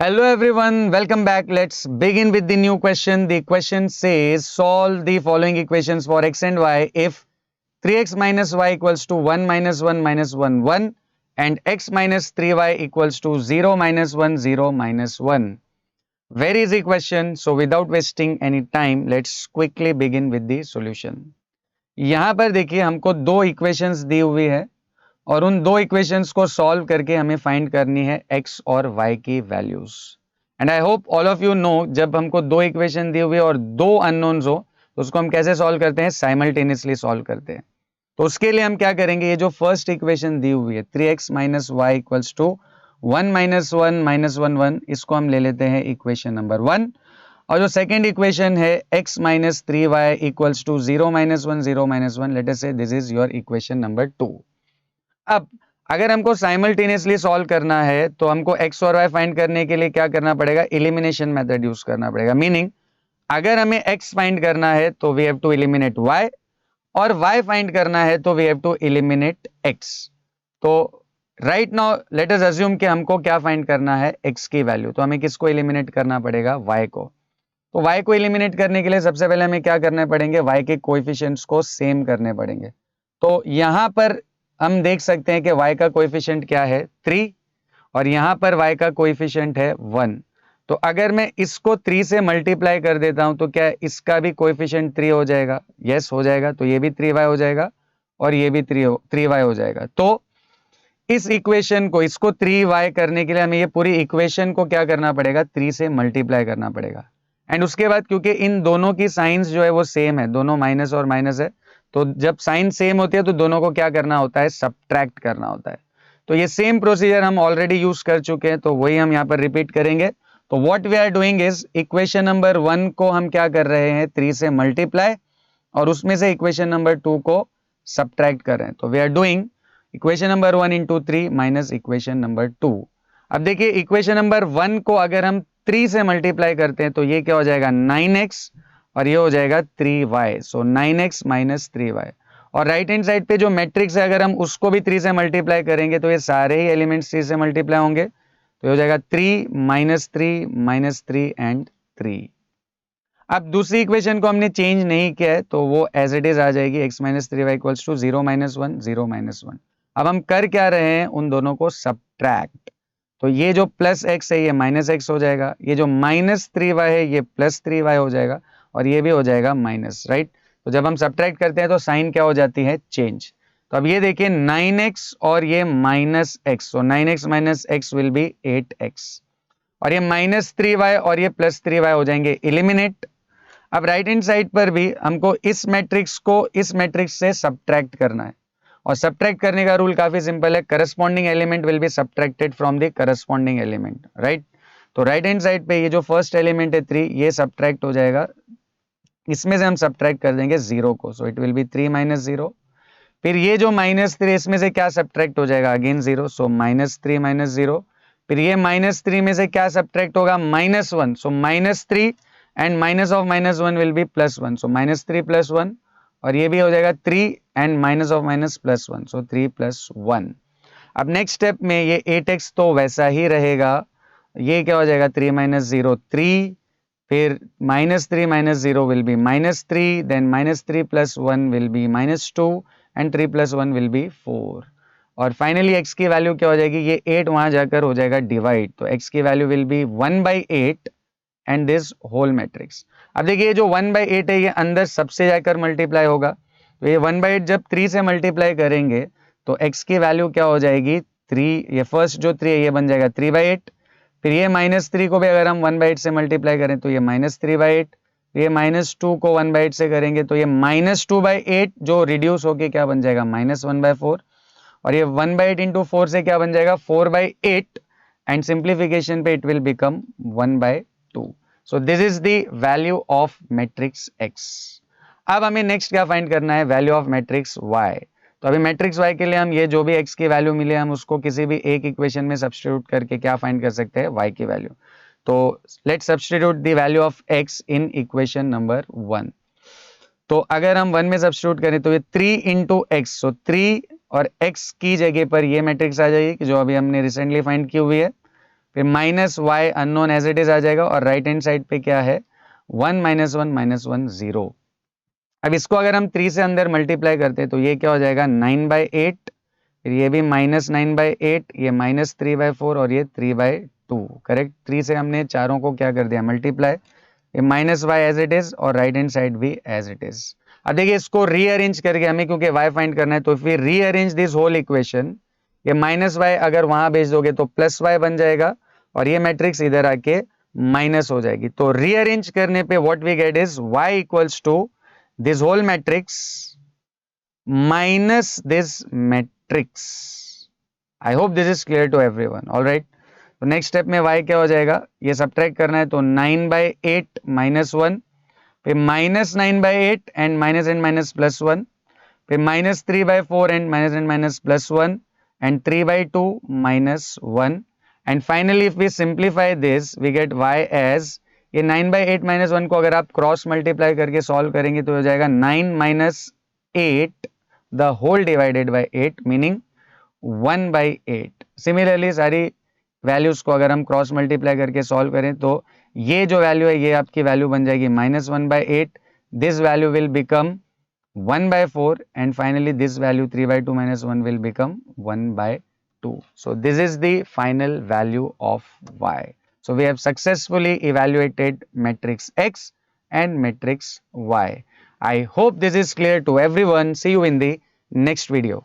Hello everyone, welcome back. Let's begin with the new question. The question says solve the following equations for x and y if 3x minus y equals to 1 minus 1 minus 1 1 and x minus 3y equals to 0 minus 1 0 minus 1. Very easy question. So without wasting any time, let's quickly begin with the solution. यहाँ पर देखिए हमको दो equations दी हुई है और उन दो इक्वेशंस को सॉल्व करके हमें फाइंड करनी है x और y की values. And I hope all of you know जब हमको दो इक्वेशन दी हुई है और दो अननोन्स हो तो उसको हम कैसे सॉल्व करते हैं, साइमल्टेनियसली सॉल्व करते हैं. तो उसके लिए हम क्या करेंगे, ये जो फर्स्ट इक्वेशन दी हुई है 3x minus y equals to 1 minus 1 minus 1 1, इसको हम ले लेते हैं इक्वेशन नंबर 1. और जो सेकेंड इक्वेशन है x minus 3y equals to 0 minus 1 0 minus 1, let us say this is your equation number 2. अब अगर हमको साइमल्टेनियसली सॉल्व करना है तो हमको x और y फाइंड करने के लिए क्या करना पड़ेगा, एलिमिनेशन मेथड यूज करना पड़ेगा. मीनिंग अगर हमें x फाइंड करना है तो we have to eliminate y और y फाइंड करना है तो we have to eliminate x. तो right now let us assume कि हमको क्या फाइंड करना है, x की वैल्यू. तो हमें किसको एलिमिनेट करना पड़ेगा, y को. तो y को एलिमिनेट करने के लिए सबसे पहले हमें क्या करना पड़ेंगे, y के कोएफिशिएंट्स को सेम करने पड़ेंगे. तो यहां पर हम देख सकते हैं कि y का कोएफिशिएंट क्या है, 3, और यहां पर y का कोएफिशिएंट है 1. तो अगर मैं इसको 3 से मल्टीप्लाई कर देता हूं तो क्या इसका भी कोएफिशिएंट 3 हो जाएगा, यस हो जाएगा. तो ये भी 3y हो जाएगा और ये भी 3y हो जाएगा. तो इस इक्वेशन को, इसको 3y करने के लिए हमें ये पूरी इक्वेशन को क्या करना पड़ेगा, 3 से मल्टीप्लाई करना पड़ेगा. एंड उसके बाद क्योंकि इन दोनों की साइंस जो है वो सेम है, दोनों माइनस और माइनस है, तो जब साइन सेम होती है तो दोनों को क्या करना होता है, सब्ट्रैक्ट करना होता है. तो ये सेम प्रोसीजर हम ऑलरेडी यूज कर चुके हैं, तो वही हम यहाँ पर रिपीट करेंगे. तो what we are doing is equation number 1 को हम क्या कर रहे हैं, 3 से मल्टीप्लाई और उसमें से इक्वेशन नंबर 2 को सब्ट्रैक्ट कर रहे हैं. तो we are doing equation number 1 into 3 minus equation number 2. अब देखिए इक्वेशन नंबर 1 को अगर हम 3 से मल्टीप्लाई करते हैं तो ये क्या हो जाएगा, 9x और ये हो जाएगा 3y. सो 9x माइनस 3y. और राइट हैंड साइड पे जो मैट्रिक्स है अगर हम उसको भी 3 से मल्टीप्लाई करेंगे तो ये सारे ही एलिमेंट्स 3 से मल्टीप्लाई होंगे. तो ये हो जाएगा 3 माइनस 3 एंड 3. अब दूसरी इक्वेशन को हमने चेंज नहीं किया है तो वो एज इट इज आ जाएगी, x minus 3y equals to 0 minus 1 0 minus 1. अब हम कर क्या रहे हैं, उन दोनों को सब्ट्रैक्ट. तो ये जो प्लस x है ये माइनस x हो जाएगा, ये जो माइनस 3y है ये प्लस 3y हो जाएगा और ये भी हो जाएगा माइनस, राइट. तो जब हम सब्ट्रैक्ट करते हैं तो साइन क्या हो जाती है, चेंज. तो अब ये देखिए 9x और ये minus x, so 9x minus x will be 8x और ये माइनस 3y और ये प्लस 3y हो जाएंगे एलिमिनेट. अब राइट हैंड साइड पर भी हमको इस मैट्रिक्स को इस मैट्रिक्स से सब्ट्रैक्ट करना है और सब्ट्रैक्ट करने का रूल काफी सिंपल है, corresponding element will be subtracted from the corresponding element, right. तो राइट हैंड साइड पे ये जो फर्स्ट एलिमेंट है 3, ये सब्ट्रैक्ट हो जाएगा, इसमें से हम सब्ट्रैक्ट कर देंगे 0 को, so it will be 3 minus 0. फिर ये जो माइनस 3 इसमें से क्या सब्ट्रैक्ट हो जाएगा, अगेन 0, सो माइनस 3 माइनस 0. फिर ये माइनस 3 में से क्या सब्ट्रैक्ट होगा, minus 1, so minus 3 and minus of minus 1 will B plus 1, so minus 3 plus 1. और ये भी हो जाएगा 3 and minus of minus plus 1, so 3 plus 1. अब नेक्स्ट स्टेप में ये 8x तो वैसा ही रहेगा, ये क्या हो जाएगा 3 माइनस 0 3, फिर minus 3 minus 0 will be minus 3, then minus 3 plus 1 will be minus 2 and 3 plus 1 will be 4. और फाइनली x की वैल्यू क्या हो जाएगी, ये 8 वहां जाकर हो जाएगा डिवाइड, तो x की value will be 1/8 and this whole matrix. अब देखिए जो 1/8 है ये अंदर सबसे जाकर मल्टीप्लाई होगा, तो ये 1/8 जब 3 से मल्टीप्लाई करेंगे तो x की वैल्यू क्या हो जाएगी 3, ये फर्स्ट जो 3 है ये बन जाएगा 3/8. फिर ये माइनस 3 को भी अगर हम 1/8 से मल्टीप्लाई करें तो ये माइनस 3/8. ये माइनस 2 को 1/8 से करेंगे तो ये माइनस 2/8 जो रिड्यूस होके क्या बन जाएगा, माइनस 1/4. और ये 1/8 इंटू 4 से क्या बन जाएगा 4/8 एंड सिंप्लीफिकेशन पे it will become 1/2. So this is the value of matrix x. अब हमें नेक्स्ट क्या फाइंड करना है, वैल्यू ऑफ मैट्रिक्स y. तो अभी मैट्रिक्स y के लिए हम ये जो भी x की वैल्यू मिले हम उसको किसी भी एक इक्वेशन में सब्स्टिट्यूट करके क्या फाइंड कर सकते हैं, y की वैल्यू. तो let's substitute the value of x in equation number 1. तो अगर हम 1 में सब्स्टिट्यूट करें तो ये 3 इंटू एक्स, सो 3 और x की जगह पर ये मैट्रिक्स आ जाएगी जो अभी हमने रिसेंटली फाइंड की हुई है. फिर minus Y unknown as it is आ जाएगा और राइट हैंड साइड पे क्या है 1 -1 -1 0। अब इसको अगर हम 3 से अंदर मल्टीप्लाई करते हैं तो ये क्या हो जाएगा 9/8, फिर ये भी -9/8, ये -3/4 और ये 3/2। करेक्ट, 3 से हमने चारों को क्या कर दिया मल्टीप्लाई, ये minus y as it is और राइट हैंड साइड भी एज इट इज। अब देखिए इसको रीअरेंज करके हमें क्योंकि y फाइंड करना है तो फिर रीअरेंज दिस होल इक्वेशन, ये माइनस वाई अगर वहां भेज दोगे तो प्लस वाई बन जाएगा और ये मैट्रिक्स इधर आके माइनस हो जाएगी। तो रीअरेंज करने पे what we get is y equals to this whole matrix minus this matrix. I hope this is clear to everyone. Alright, तो नेक्स्ट स्टेप में y क्या हो जाएगा, ये सब्ट्रैक्ट करना है तो 9/8 -1, फिर -9/8 एंड माइनस प्लस 1, फिर -3/4 and minus plus 1 and 3/2 -1 and finally if we simplify this we get y as ये 9/8 -1 को अगर आप क्रॉस मल्टीप्लाई करके सॉल्व करेंगे तो हो जाएगा 9 - 8 the whole divided by 8 meaning 1/8। Similarly सारी वैल्यूज को अगर हम क्रॉस मल्टीप्लाई करके सॉल्व करें तो ये जो वैल्यू है ये आपकी वैल्यू बन जाएगी -1/8, this value will become 1/4 and finally this value 3/2 -1 will become 1/2. So this is the final value of y. So we have successfully evaluated matrix X and matrix Y. I hope this is clear to everyone. See you in the next video.